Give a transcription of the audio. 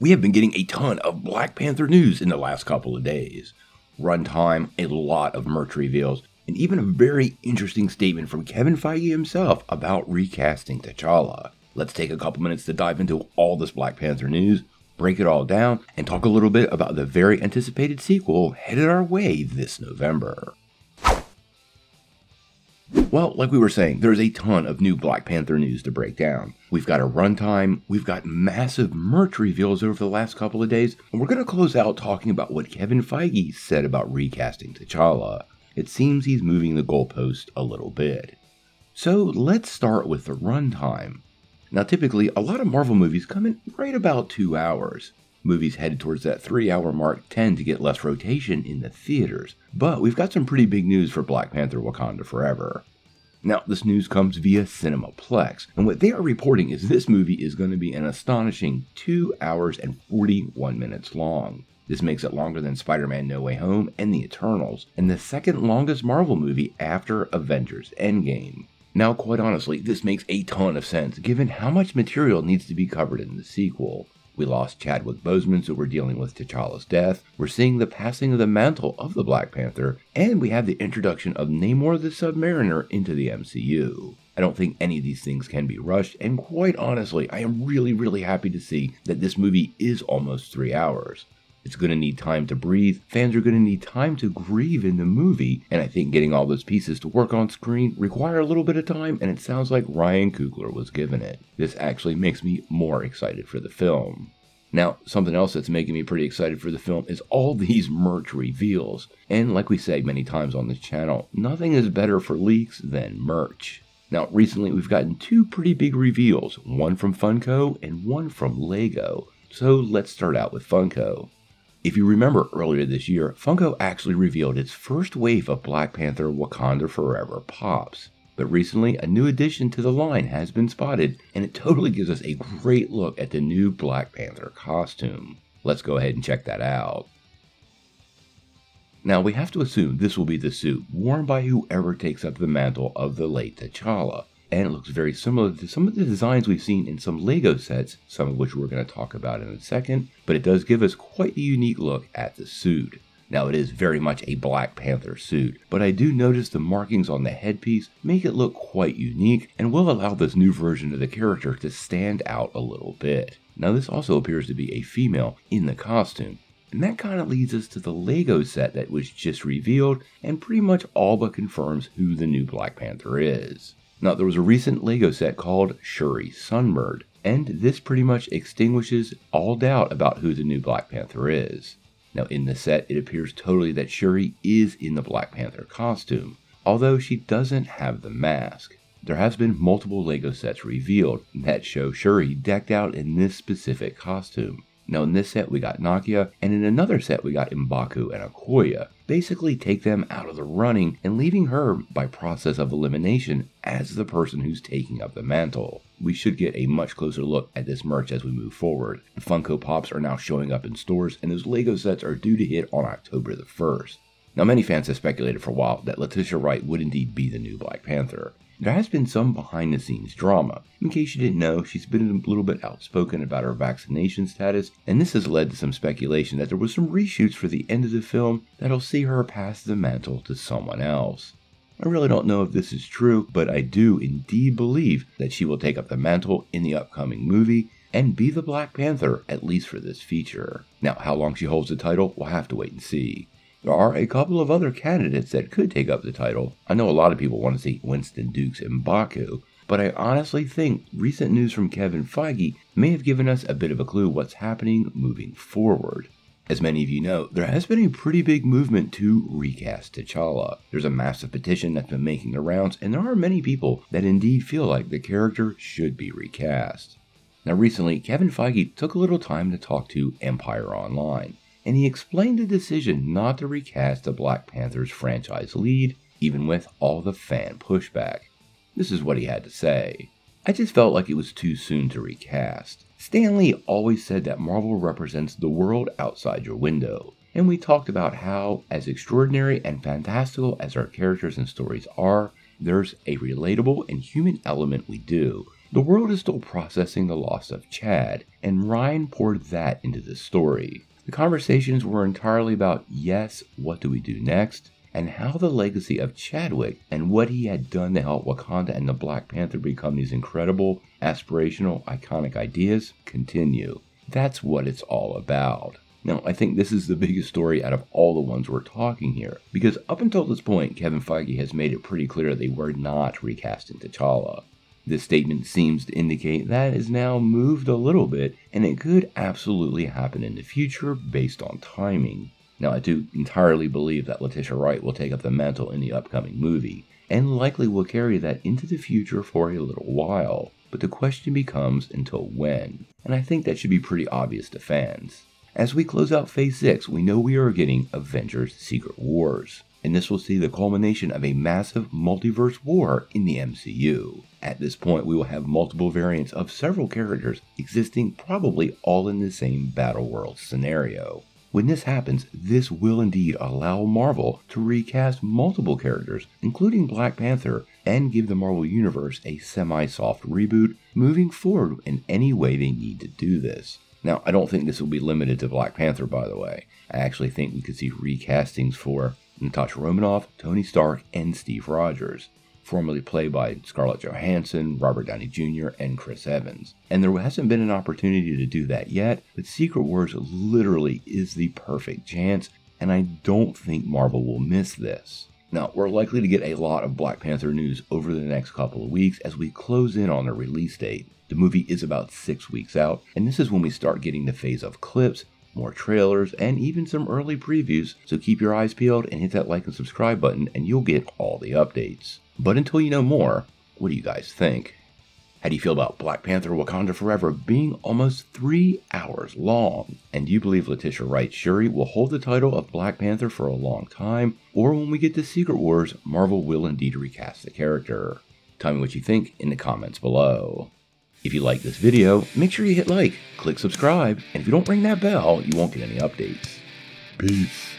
We have been getting a ton of Black Panther news in the last couple of days. Runtime, a lot of merch reveals, and even a very interesting statement from Kevin Feige himself about recasting T'Challa. Let's take a couple minutes to dive into all this Black Panther news, break it all down, and talk a little bit about the very anticipated sequel headed our way this November. Well, like we were saying, there's a ton of new Black Panther news to break down. We've got a runtime, we've got massive merch reveals over the last couple of days, and we're going to close out talking about what Kevin Feige said about recasting T'Challa. It seems he's moving the goalpost a little bit. So let's start with the runtime. Now typically, a lot of Marvel movies come in right about 2 hours. Movies headed towards that 3-hour mark tend to get less rotation in the theaters, but we've got some pretty big news for Black Panther Wakanda Forever. Now, this news comes via Cinemaplex, and what they are reporting is this movie is going to be an astonishing 2 hours and 41 minutes long. This makes it longer than Spider-Man No Way Home and The Eternals, and the second longest Marvel movie after Avengers Endgame. Now, quite honestly, this makes a ton of sense, given how much material needs to be covered in the sequel. We lost Chadwick Boseman, so we're dealing with T'Challa's death. We're seeing the passing of the mantle of the Black Panther, and we have the introduction of Namor the Submariner into the MCU. I don't think any of these things can be rushed, and quite honestly, I am really happy to see that this movie is almost 3 hours. It's going to need time to breathe, fans are going to need time to grieve in the movie, and I think getting all those pieces to work on screen require a little bit of time, and it sounds like Ryan Coogler was given it. This actually makes me more excited for the film. Now, something else that's making me pretty excited for the film is all these merch reveals, and like we say many times on this channel, nothing is better for leaks than merch. Now, recently we've gotten 2 pretty big reveals, one from Funko and one from Lego, so let's start out with Funko. If you remember earlier this year, Funko actually revealed its first wave of Black Panther Wakanda Forever Pops. But recently, a new addition to the line has been spotted, and it totally gives us a great look at the new Black Panther costume. Let's go ahead and check that out. Now, we have to assume this will be the suit worn by whoever takes up the mantle of the late T'Challa. And it looks very similar to some of the designs we've seen in some Lego sets, some of which we're going to talk about in a second, but it does give us quite a unique look at the suit. Now, it is very much a Black Panther suit, but I do notice the markings on the headpiece make it look quite unique and will allow this new version of the character to stand out a little bit. Now, this also appears to be a female in the costume. And that kind of leads us to the Lego set that was just revealed and pretty much all but confirms who the new Black Panther is. Now, there was a recent Lego set called Shuri Sunbird, and this pretty much extinguishes all doubt about who the new Black Panther is. Now, in the set, it appears totally that Shuri is in the Black Panther costume, although she doesn't have the mask. There has been multiple Lego sets revealed that show Shuri decked out in this specific costume. Now, in this set, we got Nakia, and in another set, we got M'Baku and Okoye. Basically take them out of the running and leaving her, by process of elimination, as the person who's taking up the mantle. We should get a much closer look at this merch as we move forward. The Funko Pops are now showing up in stores, and those Lego sets are due to hit on October the 1st. Now, many fans have speculated for a while that Letitia Wright would indeed be the new Black Panther. There has been some behind-the-scenes drama. In case you didn't know, she's been a little bit outspoken about her vaccination status, and this has led to some speculation that there was some reshoots for the end of the film that'll see her pass the mantle to someone else. I really don't know if this is true, but I do indeed believe that she will take up the mantle in the upcoming movie and be the Black Panther, at least for this feature. Now, how long she holds the title, we'll have to wait and see. There are a couple of other candidates that could take up the title. I know a lot of people want to see Winston Duke's M'Baku, but I honestly think recent news from Kevin Feige may have given us a bit of a clue what's happening moving forward. As many of you know, there has been a pretty big movement to recast T'Challa. There's a massive petition that's been making the rounds, and there are many people that indeed feel like the character should be recast. Now recently, Kevin Feige took a little time to talk to Empire Online, and he explained the decision not to recast the Black Panther's franchise lead, even with all the fan pushback. This is what he had to say. I just felt like it was too soon to recast. Stan Lee always said that Marvel represents the world outside your window, and we talked about how, as extraordinary and fantastical as our characters and stories are, there's a relatable and human element we do, The world is still processing the loss of Chad, and Ryan poured that into the story. The conversations were entirely about, yes, what do we do next? And how the legacy of Chadwick and what he had done to help Wakanda and the Black Panther become these incredible, aspirational, iconic ideas continue. That's what it's all about. Now, I think this is the biggest story out of all the ones we're talking here, because up until this point, Kevin Feige has made it pretty clear they were not recasting T'Challa. This statement seems to indicate that is now moved a little bit, and it could absolutely happen in the future based on timing. Now, I do entirely believe that Letitia Wright will take up the mantle in the upcoming movie, and likely will carry that into the future for a little while, but the question becomes until when, and I think that should be pretty obvious to fans. As we close out Phase 6, we know we are getting Avengers Secret Wars, and this will see the culmination of a massive multiverse war in the MCU. At this point, we will have multiple variants of several characters existing probably all in the same battle world scenario. When this happens, this will indeed allow Marvel to recast multiple characters, including Black Panther, and give the Marvel Universe a semi-soft reboot, moving forward in any way they need to do this. Now, I don't think this will be limited to Black Panther, by the way. I actually think we could see recastings for Natasha Romanoff, Tony Stark, and Steve Rogers, formerly played by Scarlett Johansson, Robert Downey Jr., and Chris Evans. And there hasn't been an opportunity to do that yet, but Secret Wars literally is the perfect chance, and I don't think Marvel will miss this. Now, we're likely to get a lot of Black Panther news over the next couple of weeks as we close in on the release date. The movie is about 6 weeks out, and this is when we start getting the phase of clips, more trailers, and even some early previews, so keep your eyes peeled and hit that like and subscribe button and you'll get all the updates. But until you know more, what do you guys think? How do you feel about Black Panther Wakanda Forever being almost 3 hours long? And do you believe Letitia Wright Shuri will hold the title of Black Panther for a long time? Or when we get to Secret Wars, Marvel will indeed recast the character? Tell me what you think in the comments below. If you like this video, make sure you hit like, click subscribe, and if you don't ring that bell, you won't get any updates. Peace.